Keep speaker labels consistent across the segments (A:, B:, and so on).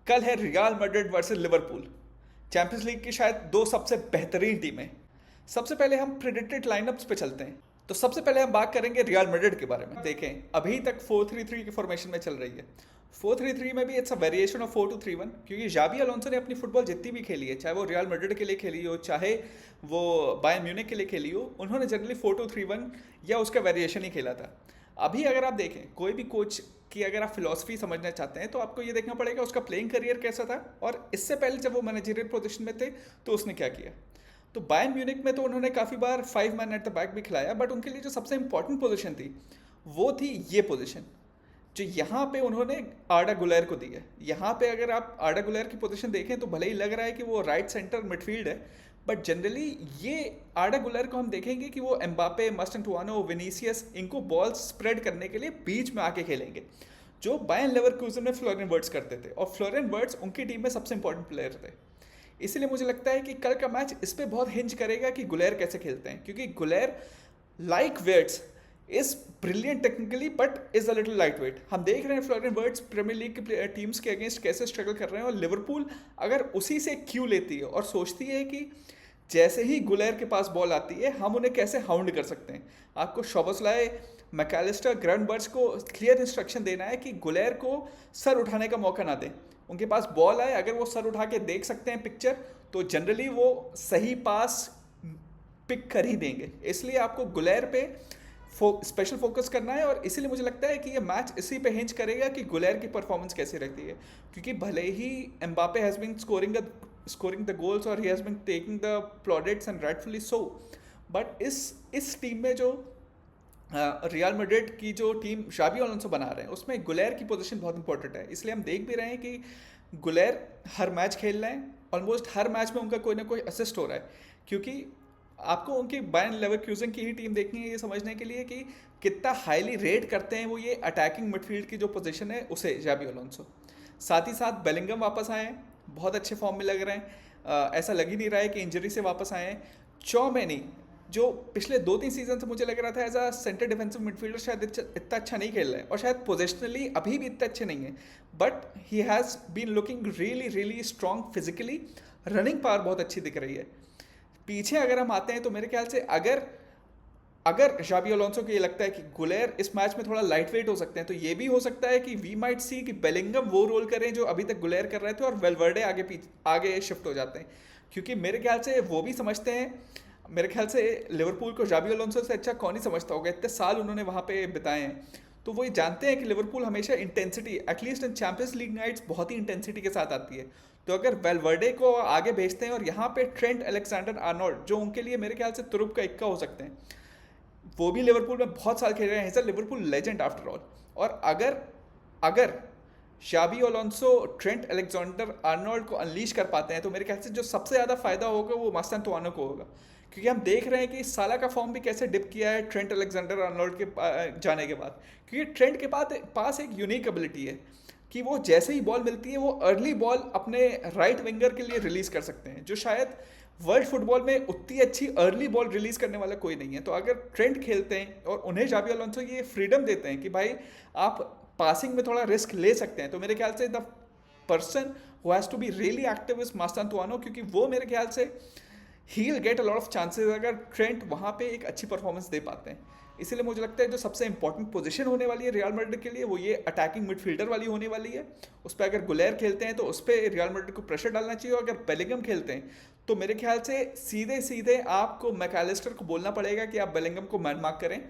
A: कल है real Madrid versus Liverpool. Champions league की शायद दो सबसे बेहतरीन टीमें। सबसे पहले हम प्रेडिक्टेड लाइनअप्स पे चलते हैं। तो सबसे पहले हम बात करेंगे रियल मैड्रिड के बारे में। देखें, अभी तक 4-3-3 की फॉर्मेशन में चल रही है। 4-3-3 में भी इट्स अ वेरिएशन ऑफ 4-2-3-1, क्योंकि जावी अलोंसो ने अपनी फुटबॉल जितनी भी खेली है, चाहे वो रियल मैड्रिड के लिए खेली हो, चाहे वो बायर्न म्यूनिख के लिए खेली हो, उन्होंने जनरली 4-2-3-1 या उसका वेरिएशन ही खेला था। अभी अगर आप देखें कोई भी कोच की अगर आप फिलॉसफी समझना चाहते हैं, तो आपको ये देखना पड़ेगा उसका प्लेइंग करियर कैसा था और इससे पहले जब वो मैनेजरियल पोजीशन में थे तो उसने क्या किया। तो बायर्न म्यूनिख में तो उन्होंने काफ़ी बार 5 मैन एट द बैक भी खिलाया, बट उनके लिए जो सबसे इंपॉर्टेंट पोजीशन थी वो थी ये पोजीशन, जो यहाँ पे उन्होंने आर्डा गुलेर को दी है। यहाँ पे अगर आप आर्डा गुलेर की पोजीशन देखें तो भले ही लग रहा है कि वो राइट सेंटर मिडफील्ड है, बट जनरली ये आर्डा गुलेर को हम देखेंगे कि वो एम्बापे, मास्टेंटुआनो, विनीसियस, इनको बॉल स्प्रेड करने के लिए बीच में आके खेलेंगे, जो बायर्न लेवरकुसेन में फ्लोरियन वर्ड्स करते थे, और फ्लोरियन वर्ड्स उनकी टीम में सबसे इंपॉर्टेंट प्लेयर थे। इसीलिए मुझे लगता है कि कल का मैच इस पे बहुत हिंज करेगा कि गुलेर कैसे खेलते हैं, क्योंकि Guler like weights is brilliant technically but is a little light weight. हम देख रहे हैं फ्लोरियन वर्ड्स प्रीमियर लीग की टीम्स के अगेंस्ट कैसे स्ट्रगल कर रहे हैं, और लिवरपूल अगर उसी से क्यू लेती है और सोचती है कि जैसे ही गुलेर के पास बॉल आती है हम उन्हें कैसे हाउंड कर सकते हैं। आपको शोबसलाय, मैकेलिस्टर, ग्रैंडबर्च को क्लियर इंस्ट्रक्शन देना है कि गुलेर को सर उठाने का मौका ना दें। उनके पास बॉल आए, अगर वो सर उठा के देख सकते हैं पिक्चर, तो जनरली वो सही पास पिक कर ही देंगे। इसलिए आपको गुलेर पे स्पेशल फोकस करना है, और इसीलिए मुझे लगता है कि ये मैच इसी पे हिंज करेगा कि गुलेर की परफॉर्मेंस कैसी रहती है। क्योंकि भले ही Mbappe has been scoring the goals और he has been taking the plaudits and rightfully so, but इस टीम में जो रियल मैड्रिड की जो टीम शाबी अलोंसो बना रहे हैं उसमें गुलेर की पोजीशन बहुत इंपॉर्टेंट है। इसलिए हम देख भी रहे हैं कि गुलेर हर मैच खेल रहे हैं, ऑलमोस्ट हर मैच में उनका कोई ना कोई असिस्ट हो रहा है। क्योंकि आपको उनकी बायर्न लेवरकुसेन की ही टीम देखनी है ये समझने के लिए कि कितना हाईली रेट करते हैं वो ये अटैकिंग मिडफील्ड की जो पोजीशन है उसे जाबी अलोंसो। साथ ही साथ बेलिंगम वापस आए हैं, बहुत अच्छे फॉर्म में लग रहे हैं। ऐसा लग ही नहीं रहा है कि इंजरी से वापस आए हैं। चौमेनी, जो पिछले 2-3 सीजन से मुझे लग रहा था as a centre defensive midfielder शायद इतना अच्छा नहीं खेल रहा है, और शायद पोजिशनली अभी भी इतने अच्छे नहीं है, but he has been looking really really strong physically. Running power बहुत अच्छी दिख रही है। पीछे अगर हम आते हैं तो मेरे ख्याल से अगर अगर शाबी अलोंसो को ये लगता है कि गुलेर इस मैच में थोड़ा लाइट वेट हो सकते हैं, तो ये भी हो सकता है कि वी माइट सी कि बेलिंगम वो रोल करें जो अभी तक गुलेर कर रहे थे, और वेलवर्डे आगे शिफ्ट हो जाते हैं। क्योंकि मेरे ख्याल से वो भी समझते हैं, मेरे ख्याल से लिवरपूल को जाबी अलोंसो से अच्छा कौन ही समझता होगा, इतने साल उन्होंने वहाँ पे बिताए हैं। तो वो ये जानते हैं कि लिवरपूल हमेशा intensity, at least in Champions League nights, बहुत ही इंटेंसिटी के साथ आती है। तो अगर वेलवर्डे को आगे भेजते हैं और यहाँ पे ट्रेंट अलेक्जेंडर आर्नोल्ड, जो उनके लिए मेरे ख्याल से तुरुप का इक्का हो सकते हैं, वो भी लिवरपूल में बहुत साल खेल रहे हैं, sir Liverpool legend after all. और अगर अगर शाबी अलोंसो ट्रेंट अलेक्जेंडर आर्नोल्ड को अनलीश कर पाते हैं, तो मेरे ख्याल से जो सबसे ज़्यादा फायदा होगा वो मास्टेंटुआनो को होगा। क्योंकि हम देख रहे हैं कि साला का फॉर्म भी कैसे डिप किया है ट्रेंट अलेक्जेंडर आर्नोल्ड के जाने के बाद। क्योंकि ट्रेंट के पास एक यूनिक एबिलिटी है कि वो जैसे ही बॉल मिलती है वो अर्ली बॉल अपने राइट विंगर के लिए रिलीज कर सकते हैं, जो शायद वर्ल्ड फुटबॉल में उतनी अच्छी अर्ली बॉल रिलीज करने वाला कोई नहीं है। तो अगर ट्रेंट खेलते हैं और उन्हें जाबी अलोंसो ये फ्रीडम देते हैं कि भाई आप पासिंग में थोड़ा रिस्क ले सकते हैं, तो मेरे ख्याल से the person who has to be really active is Mastantuono, क्योंकि वो मेरे ख्याल से he will get a lot of chances अगर ट्रेंट वहाँ पे एक अच्छी परफॉर्मेंस दे पाते हैं। इसीलिए मुझे लगता है जो सबसे इंपॉर्टेंट पोजीशन होने वाली है रियल मैड्रिड के लिए वो ये अटैकिंग मिडफील्डर वाली होने वाली है। उस पर अगर गुलेर खेलते हैं तो उस पर रियल मैड्रिड को प्रेशर डालना चाहिए, और अगर बेलिंगम खेलते हैं तो मेरे ख्याल से सीधे सीधे आपको मैकेलिस्टर को बोलना पड़ेगा कि आप बेलिंगम को मैन मार्क करें।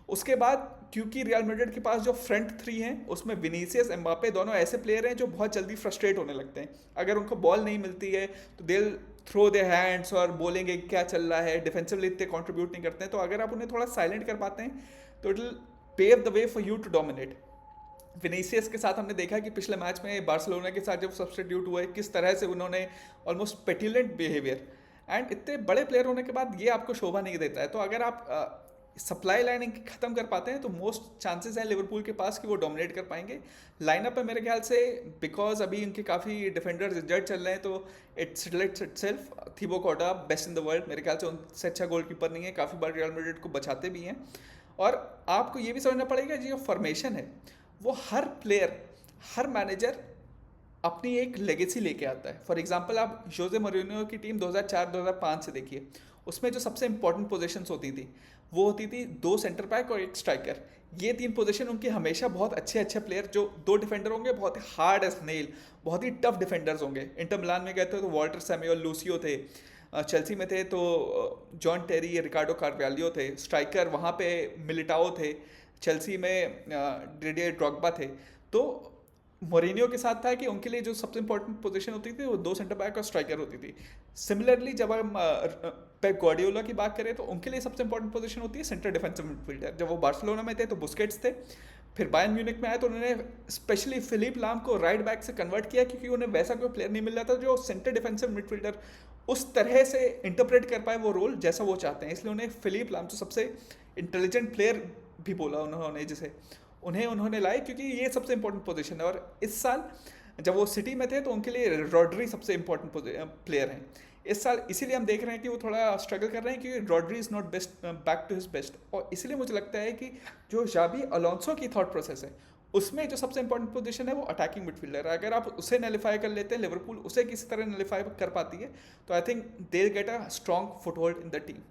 A: उसके बाद क्योंकि रियल मैड्रिड के पास जो फ्रंट थ्री हैं उसमें विनीसियस, एम्बापे दोनों ऐसे प्लेयर हैं जो बहुत जल्दी फ्रस्ट्रेट होने लगते हैं। अगर उनको बॉल नहीं मिलती है तो दे थ्रो देयर हैंड्स और बोलेंगे क्या चल रहा है, डिफेंसिवली इतने कंट्रीब्यूट नहीं करते हैं। तो अगर आप उन्हें थोड़ा साइलेंट कर पाते हैं तो it will pave the way for you to dominate. Vinicius के साथ हमने देखा कि पिछले मैच में बार्सिलोना के साथ जब सब्स्टिट्यूट हुए किस तरह से उन्होंने ऑलमोस्ट पेटिलेंट बिहेवियर, एंड इतने बड़े प्लेयर होने के बाद ये आपको शोभा नहीं देता है। तो अगर आप सप्लाई लाइन खत्म कर पाते हैं तो मोस्ट चांसेस हैं लिवरपूल के पास कि वो डोमिनेट कर पाएंगे। लाइनअप में मेरे ख्याल से बिकॉज अभी उनके काफ़ी डिफेंडर्स इंजर्ड चल रहे हैं, तो it's relates itself. Thibaut Courtois best in the world, मेरे ख्याल से उनसे अच्छा गोलकीपर नहीं है, काफ़ी बार रियल मैड्रिड को बचाते भी हैं। और आपको ये भी समझना पड़ेगा जो फॉर्मेशन है वो हर प्लेयर, हर मैनेजर अपनी एक लेगेसी लेके आता है। फॉर एग्जांपल आप जोजे मोरिन्यो की टीम 2004-2005 से देखिए, उसमें जो सबसे इंपॉर्टेंट पोजीशंस होती थी वो होती थी दो सेंटर बैक और एक स्ट्राइकर। ये तीन पोजीशन उनकी हमेशा बहुत अच्छे अच्छे प्लेयर, जो दो डिफेंडर होंगे बहुत ही हार्ड एज नेल, बहुत ही टफ डिफेंडर्स होंगे। इंटर मिलान में गए थे तो वॉल्टर सैमुअल लूसियो थे, चेल्सी में थे तो जॉन टेरी, रिकार्डो कार्वालियो थे, स्ट्राइकर वहाँ पे मिलिटाओ थे, चेल्सी में डिडियर ड्रॉग्बा थे। तो मोरिनियो के साथ था कि उनके लिए जो सबसे इंपॉर्टेंट पोजीशन होती थी वो दो सेंटर बैक और स्ट्राइकर होती थी। सिमिलरली जब हम पेप गार्डियोला की बात करें तो उनके लिए सबसे इंपॉर्टेंट पोजीशन होती है सेंटर डिफेंसिव मिडफील्डर। जब वो बार्सिलोना में थे तो बुस्केट्स थे, फिर बायर्न म्यूनिक में आए तो उन्होंने स्पेशली फिलिप लाम को राइट बैक से कन्वर्ट किया, क्योंकि उन्हें वैसा कोई प्लेयर नहीं मिल रहा था जो सेंटर डिफेंसिव मिडफील्डर उस तरह से इंटरप्रेट कर पाए वो रोल जैसा वो चाहते हैं। इसलिए उन्हें फिलिप लाम, जो सबसे इंटेलिजेंट प्लेयर भी बोला उन्होंने जिसे, उन्होंने लाए, क्योंकि ये सबसे इंपॉर्टेंट पोजीशन है। और इस साल जब वो सिटी में थे तो उनके लिए रॉड्री सबसे इंपॉर्टेंट प्लेयर हैं इस साल। इसीलिए हम देख रहे हैं कि वो थोड़ा स्ट्रगल कर रहे हैं, क्योंकि Rodri is not best back to his best. और इसलिए मुझे लगता है कि जो जाबी अलोंसो की थॉट प्रोसेस है उसमें जो सबसे इंपॉर्टेंट पोजीशन है वो अटैकिंग मिडफील्डर है। अगर आप उसे नलिफाई कर लेते हैं, लिवरपूल उसे किसी तरह नलिफाई कर पाती है, तो I think they get a strong foothold in the team.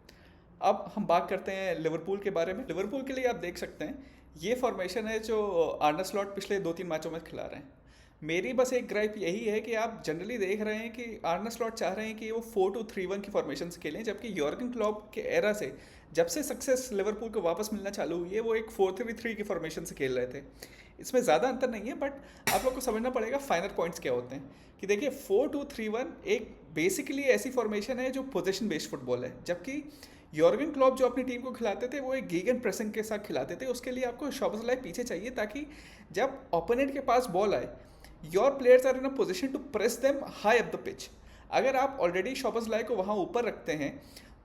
A: अब हम बात करते हैं लिवरपूल के बारे में। लिवरपूल के लिए आप देख सकते हैं ये फॉर्मेशन है जो आर्ने स्लॉट पिछले 2-3 मैचों में खिला रहे हैं। मेरी बस एक ग्राइप यही है कि आप जनरली देख रहे हैं कि आर्ने स्लॉट चाह रहे हैं कि वो 4-2-3-1 की फॉर्मेशन से खेलें, जबकि यॉर्गन क्लॉप के एरा से जब से सक्सेस लिवरपूल को वापस मिलना चालू हुई है वो एक 4-3-3 की फॉर्मेशन से खेल रहे थे। इसमें ज़्यादा अंतर नहीं है, बट आप लोग को समझना पड़ेगा फाइनल पॉइंट्स क्या होते हैं। कि देखिए 4-2-3-1 एक बेसिकली ऐसी फॉर्मेशन है जो पोजीशन बेस्ड फुटबॉल है, जबकि यॉर्गन क्लॉप जो अपनी टीम को खिलाते थे वो एक गीगन प्रेसिंग के साथ खिलाते थे। उसके लिए आपको शॉबसलाई पीछे चाहिए, ताकि जब ओपोनेंट के पास बॉल आए your players are in a position to press them high up the pitch. अगर आप ऑलरेडी शॉबसलाई को वहाँ ऊपर रखते हैं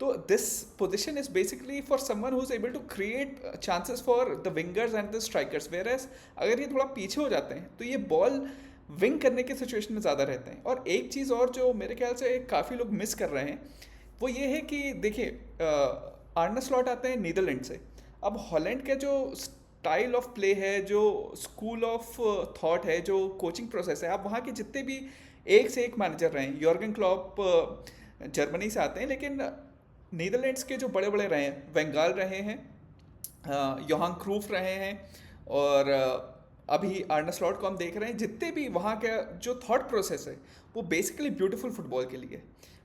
A: तो this position is basically for someone who is able to create chances for the wingers and the strikers. Whereas अगर ये थोड़ा पीछे हो जाते हैं तो ये बॉल विंग करने के सिचुएशन में ज़्यादा रहते हैं। और एक चीज़ और जो मेरे ख्याल से काफ़ी लोग मिस कर रहे हैं वो ये है कि देखिए आर्ने स्लॉट आते हैं नीदरलैंड से। अब हॉलैंड का जो स्टाइल ऑफ प्ले है, जो स्कूल ऑफ थॉट है, जो कोचिंग प्रोसेस है, आप वहाँ के जितने भी एक से एक मैनेजर रहे हैं, यॉर्गन क्लॉप जर्मनी से आते हैं, लेकिन नीदरलैंड्स के जो बड़े बड़े रहे हैं, वेंगाल रहे हैं, योहान क्रूफ रहे हैं, और अभी आर्ने स्लॉट को हम देख रहे हैं, जितने भी वहाँ का जो थॉट प्रोसेस है वो बेसिकली ब्यूटीफुल फुटबॉल के लिए।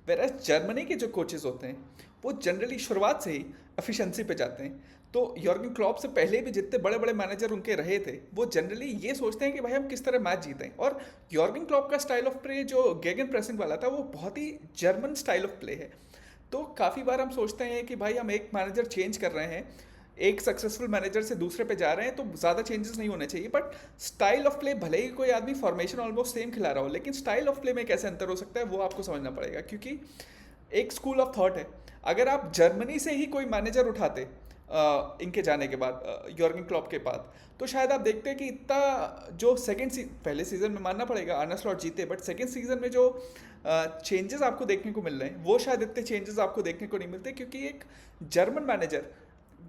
A: वेराज जर्मनी के जो कोचेस होते हैं वो जनरली शुरुआत से ही एफिशिएंसी पे जाते हैं। तो यॉर्गन क्लॉप से पहले भी जितने बड़े बड़े मैनेजर उनके रहे थे वो जनरली ये सोचते हैं कि भाई हम किस तरह मैच जीतें। और यॉर्गन क्लॉप का स्टाइल ऑफ प्ले जो गेगन प्रेसिंग वाला था वो बहुत ही जर्मन स्टाइल ऑफ प्ले है। तो काफ़ी बार हम सोचते हैं कि भाई हम एक मैनेजर चेंज कर रहे हैं, एक सक्सेसफुल मैनेजर से दूसरे पे जा रहे हैं, तो ज़्यादा चेंजेस नहीं होने चाहिए। बट स्टाइल ऑफ प्ले, भले ही कोई आदमी फॉर्मेशन ऑलमोस्ट सेम खिला रहा हो, लेकिन स्टाइल ऑफ प्ले में कैसे अंतर हो सकता है वो आपको समझना पड़ेगा, क्योंकि एक स्कूल ऑफ थॉट है। अगर आप जर्मनी से ही कोई मैनेजर उठाते इनके जाने के बाद, यॉर्गन क्लॉप के बाद, तो शायद आप देखते हैं कि इतना जो पहले सीज़न में मानना पड़ेगा आर्ने स्लॉट जीते, बट सेकेंड सीज़न में जो चेंजेस आपको देखने को मिल रहे हैं वो शायद इतने चेंजेस आपको देखने को नहीं मिलते, क्योंकि एक जर्मन मैनेजर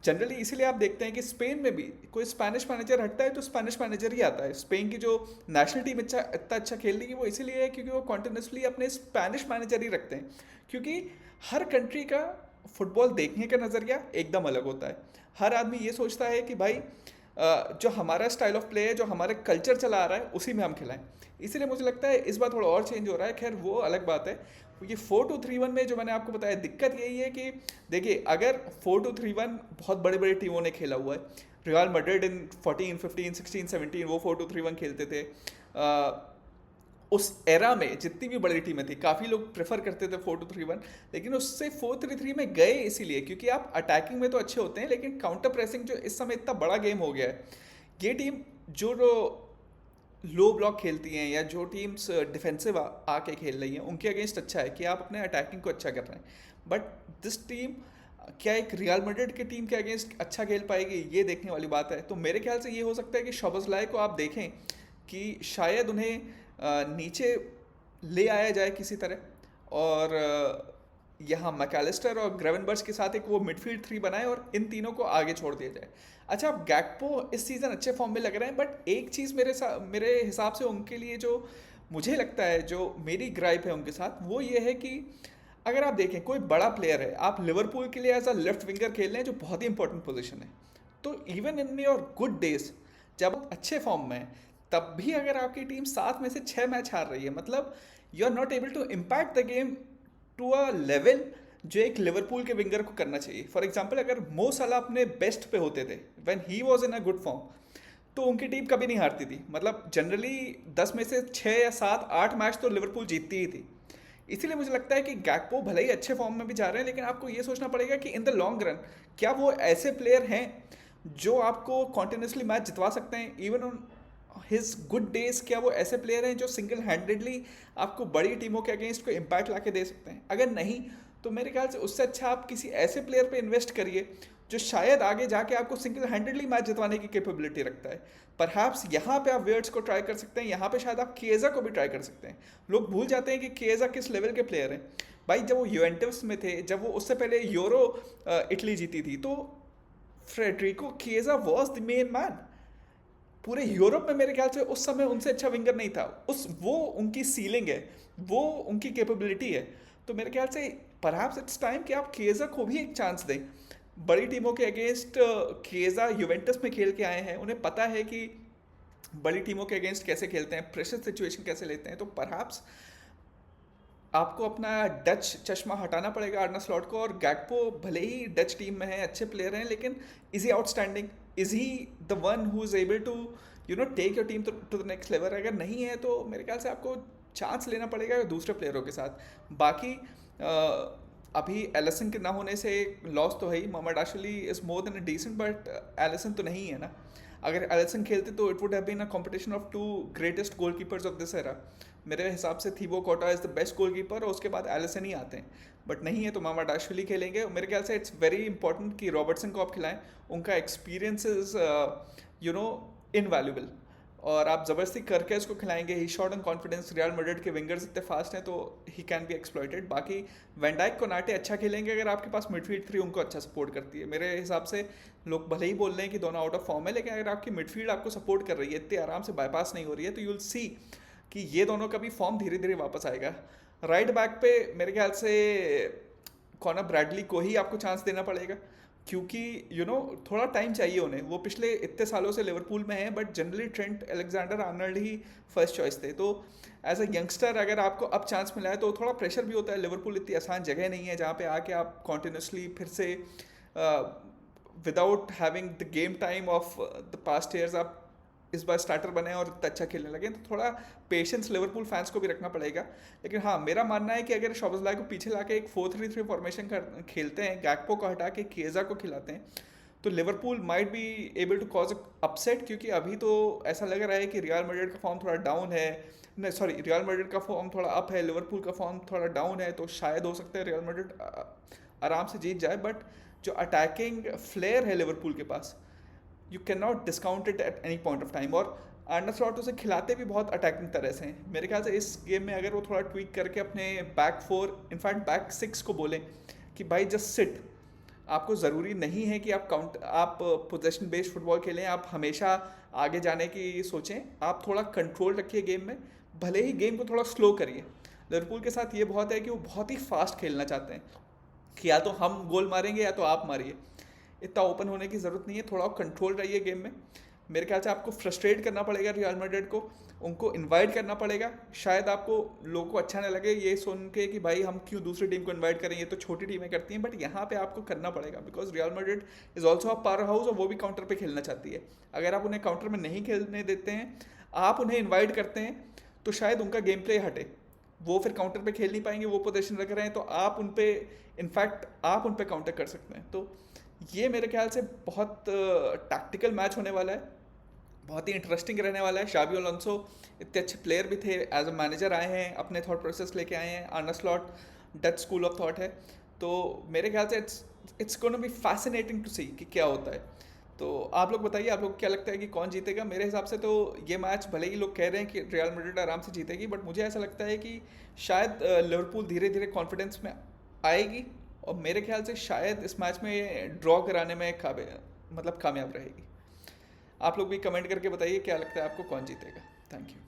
A: जनरली, इसीलिए आप देखते हैं कि स्पेन में भी कोई स्पेनिश मैनेजर हटता है तो स्पेनिश मैनेजर ही आता है। स्पेन की जो नेशनल टीम इतना अच्छा खेल रही है वो इसीलिए है क्योंकि वो कॉन्टिन्यूसली अपने स्पेनिश मैनेजर ही रखते हैं, क्योंकि हर कंट्री का फुटबॉल देखने का नज़रिया एकदम अलग होता है। हर आदमी ये सोचता है कि भाई जो हमारा स्टाइल ऑफ प्ले है, जो हमारा कल्चर चला आ रहा है उसी में हम खिलाएं। इसीलिए मुझे लगता है इस बार थोड़ा और चेंज हो रहा है। खैर वो अलग बात है। ये 4-2-3-1 में जो मैंने आपको बताया, दिक्कत यही है कि देखिए अगर 4-2-3-1 बहुत बड़ी बड़ी टीमों ने खेला हुआ है, रियल मैड्रिड इन 14, 15, 16, 17 वो 4-2-3-1 खेलते थे। उस एरा में जितनी भी बड़ी टीमें थी काफ़ी लोग प्रेफर करते थे 4-2-3-1, लेकिन उससे 4-3-3 में गए इसीलिए क्योंकि आप अटैकिंग में तो अच्छे होते हैं, लेकिन काउंटर प्रेसिंग जो इस समय इतना बड़ा गेम हो गया है, ये टीम जो लो ब्लॉक खेलती हैं या जो टीम्स डिफेंसिव आके खेल रही हैं उनके अगेंस्ट अच्छा है कि आप अपने अटैकिंग को अच्छा कर रहे हैं। बट दिस टीम क्या एक रियल मैड्रिड की टीम के अगेंस्ट अच्छा खेल पाएगी, ये देखने वाली बात है। तो मेरे ख्याल से ये हो सकता है कि शोबोस्लाई को आप देखें कि शायद उन्हें नीचे ले आया जाए किसी तरह, और यहाँ मैकलिस्टर और ग्रेवेनबर्च के साथ एक वो मिडफील्ड 3 बनाए और इन तीनों को आगे छोड़ दिया जाए। अच्छा, गैक्पो इस सीज़न अच्छे फॉर्म में लग रहे हैं, बट एक चीज़ मेरे हिसाब से उनके लिए जो मुझे लगता है जो मेरी ग्राइप है उनके साथ वो ये है कि अगर आप देखें कोई बड़ा प्लेयर है, आप लिवरपूल के लिए एज अ लेफ्ट विंगर खेल रहे हैं जो बहुत ही इंपॉर्टेंट पोजीशन है, तो even in your good days जब आप अच्छे फॉर्म में हैं तब भी अगर आपकी टीम 7 में से 6 मैच हार रही है, मतलब you are not able to impact the game to a level जो एक लिवरपूल के विंगर को करना चाहिए। फॉर एग्जाम्पल अगर मो सलाह अपने बेस्ट पे होते थे when he was in a good form, तो उनकी टीम कभी नहीं हारती थी। मतलब जनरली 10 में से 6 या 7 8 मैच तो लिवरपूल जीतती ही थी। इसीलिए मुझे लगता है कि गैक्पो भले ही अच्छे फॉर्म में भी जा रहे हैं, लेकिन आपको ये सोचना पड़ेगा कि इन द लॉन्ग रन क्या वो ऐसे प्लेयर हैं जो आपको कॉन्टिन्यूसली मैच जितवा सकते हैं। Even on his good days क्या वो ऐसे प्लेयर हैं जो सिंगल हैंडेडली आपको बड़ी टीमों के अगेंस्ट को इम्पैक्ट ला के दे सकते हैं। अगर नहीं तो मेरे ख्याल से उससे अच्छा आप किसी ऐसे प्लेयर पे इन्वेस्ट करिए जो शायद आगे जाके आपको सिंगल हैंडेडली मैच जितवाने की कैपेबिलिटी रखता है। परहैप्स यहाँ पे आप वेयर्ड्स को ट्राई कर सकते हैं, यहाँ पे शायद आप केजा को भी ट्राई कर सकते हैं। लोग भूल जाते हैं कि केजा किस लेवल के प्लेयर हैं। भाई जब वो यूवेंटस में थे, जब वो उससे पहले यूरो इटली जीती थी, तो Federico Chiesa was the main man. पूरे यूरोप में मेरे ख्याल से उस समय उनसे अच्छा विंगर नहीं था। वो उनकी सीलिंग है, वो उनकी कैपेबिलिटी है। तो मेरे ख्याल से परहैप्स इट्स टाइम कि आप केजा को भी एक चांस दें। बड़ी टीमों के अगेंस्ट केजा यूवेंटस में खेल के आए हैं, उन्हें पता है कि बड़ी टीमों के अगेंस्ट कैसे खेलते हैं, प्रेशर सिचुएशन कैसे लेते हैं। तो परहैप्स आपको अपना डच चश्मा हटाना पड़ेगा आर्ना स्लॉट को। और गैक्पो भले ही डच टीम में है, अच्छे प्लेयर हैं, लेकिन is he outstanding? Is he the one who is able to take your team to the next level? अगर नहीं है तो मेरे ख्याल से आपको चांस लेना पड़ेगा दूसरे प्लेयरों के साथ। बाकी अभी एलिसन के ना होने से लॉस तो है ही। Mamardashvili is more than a decent, but Alisson तो नहीं है ना। अगर एलिसन खेलते तो it would have been a competition of 2 greatest goalkeepers of this era. मेरे हिसाब से Thibaut Courtois is the best goalkeeper और उसके बाद एलिसन ही आते हैं, बट नहीं है तो मामाडाशली खेलेंगे। मेरे ख्याल से इट्स वेरी इंपॉर्टेंट कि रॉबर्टसन को आप खिलाएं। उनका एक्सपीरियंस इज इनवैल्यूबल, और आप ज़बरदस्ती करके उसको खिलाएंगे। He shot and confidence, Real Madrid के विंगर्स इतने फास्ट हैं तो ही कैन बी एक्सप्लॉइटेड। बाकी वैन डाइक कोनाटे अच्छा खेलेंगे अगर आपके पास मिडफील्ड 3 उनको अच्छा सपोर्ट करती है। मेरे हिसाब से लोग भले ही बोल रहे हैं कि दोनों आउट ऑफ फॉर्म है, लेकिन अगर आपकी मिडफील्ड आपको सपोर्ट कर रही है, इतने आराम से बाईपास नहीं हो रही है, तो यू विल सी कि ये दोनों का भी फॉर्म धीरे धीरे वापस आएगा। राइट बैक पे मेरे ख्याल से कॉनर ब्रैडली को ही आपको चांस देना पड़ेगा, क्योंकि थोड़ा टाइम चाहिए उन्हें। वो पिछले इतने सालों से लिवरपूल में हैं, but generally Trent Alexander Arnold he first choice थे। तो एज अ यंगस्टर अगर आपको अब चांस मिला है तो थोड़ा प्रेशर भी होता है। लिवरपूल इतनी आसान जगह नहीं है जहाँ पे आके आप कॉन्टिन्यूसली फिर से without having the game time of the past years आप इस बार स्टार्टर बने और इतना अच्छा खेलने लगे। तो थोड़ा पेशेंस लिवरपूल फैंस को भी रखना पड़ेगा। लेकिन हाँ, मेरा मानना है कि अगर शोबसलाई को पीछे लाके एक 4-3-3 फॉर्मेशन खेलते हैं, गैक्पो को हटा के केजा को खिलाते हैं, तो Liverpool might be able to cause upset. क्योंकि अभी तो ऐसा लग रहा है कि रियल मैड्रिड का फॉर्म थोड़ा डाउन है, नहीं सॉरी, रियल मैड्रिड का फॉर्म थोड़ा अप है, लिवरपूल का फॉर्म थोड़ा डाउन है। तो शायद हो सकता है रियल मैड्रिड आराम से जीत जाए, बट जो अटैकिंग फ्लेयर है लिवरपूल के पास, you can not discount it at any point of time. और आर्ने स्लॉट उसे खिलाते भी बहुत अटैकिंग तरह से हैं। मेरे ख्याल से इस गेम में अगर वो थोड़ा ट्वीक करके अपने बैक 4, इनफैक्ट बैक 6 को बोलें कि भाई जस्ट सिट, आपको ज़रूरी नहीं है कि आप पोजेशन बेस्ड फुटबॉल खेलें, आप हमेशा आगे जाने की सोचें, आप थोड़ा कंट्रोल रखिए गेम में, भले ही गेम को थोड़ा स्लो करिए। लिवरपूल के साथ ये बहुत है कि वो बहुत ही फास्ट खेलना चाहते हैं कि या तो हम गोल मारेंगे या तो आप मारिए। इतना ओपन होने की ज़रूरत नहीं है, थोड़ा कंट्रोल रहिए गेम में। मेरे ख्याल से आपको फ्रस्ट्रेट करना पड़ेगा रियल मैड्रिड को, उनको इनवाइट करना पड़ेगा। शायद आपको लोगों को अच्छा ना लगे ये सुन के कि भाई हम क्यों दूसरी टीम को इनवाइट करें, ये तो छोटी टीमें करती हैं, बट यहाँ पे आपको करना पड़ेगा because real Madrid is also a power house और वो भी काउंटर पे खेलना चाहती है। अगर आप उन्हें काउंटर में नहीं खेलने देते हैं, आप उन्हें इन्वाइट करते हैं, तो शायद उनका गेम प्ले हटे, वो फिर काउंटर पे खेल नहीं पाएंगे। वो पोजीशन रख रहे हैं तो आप उन पे इनफैक्ट आप उन पे काउंटर कर सकते हैं। तो ये मेरे ख्याल से बहुत टैक्टिकल मैच होने वाला है, बहुत ही इंटरेस्टिंग रहने वाला है। शाबी अलोंसो इतने अच्छे प्लेयर भी थे, एज अ मैनेजर आए हैं, अपने थॉट प्रोसेस लेके आए हैं। Arne Slot Dutch school of thought है, तो मेरे ख्याल से it's gonna be fascinating to see कि क्या होता है। तो आप लोग बताइए, आप लोग क्या लगता है कि कौन जीतेगा? मेरे हिसाब से तो ये मैच भले ही लोग कह रहे हैं कि रियल मैड्रिड आराम से जीतेगी, बट मुझे ऐसा लगता है कि शायद लिवरपूल धीरे धीरे कॉन्फिडेंस में आएगी और मेरे ख्याल से शायद इस मैच में ड्रॉ कराने में कामयाब रहेगी। आप लोग भी कमेंट करके बताइए क्या लगता है आपको कौन जीतेगा। Thank you.